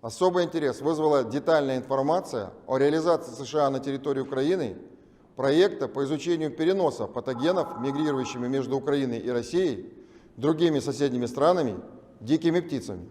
Особый интерес вызвала детальная информация о реализации США на территории Украины проекта по изучению переноса патогенов, мигрирующими между Украиной и Россией, другими соседними странами, дикими птицами.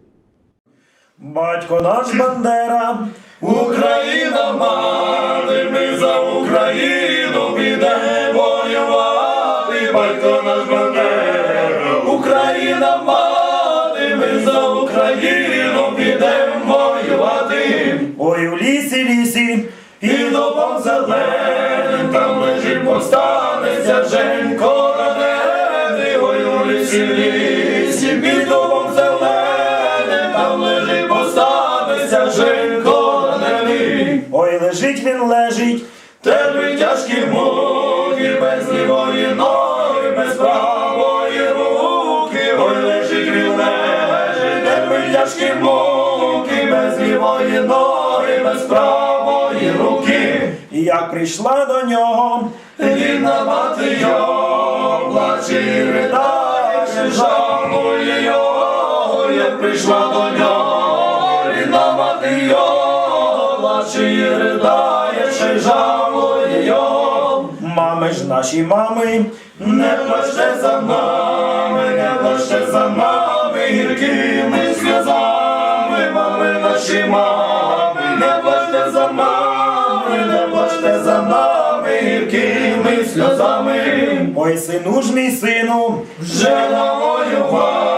Батько наш Бандера, Україна мати, ми за Україну підемо воювати, батько наш Бандера. Україна мати, ми за Україну підемо воювати. ой у лісі, лісі, І дубом зеленим там лежить повстанеться Женько ранений, ой у лісі, лісі, під дубом зеленим там лежить повстанеться Женько ранений. ой лежить він лежить, Терпить тяжкі муки, без лівої ноги, без правої руки, ой лежить він лежить, терпить тяжкі муки, без лівої ноги, без правої руки. і як прийшла до нього, Рідна мати його, плаче і ридає, ще жалує його, як прийшла до нього, рідна мати його, плаче і ридає, ще жалує його. мами ж наші мами, Не плачте за нами, не плачте за нами, гіркими сльозами, мами наші мами, не плачте за нами, не плачте за нами, гіркими сльозами. ой сину ж мій сину, Вже навоювали.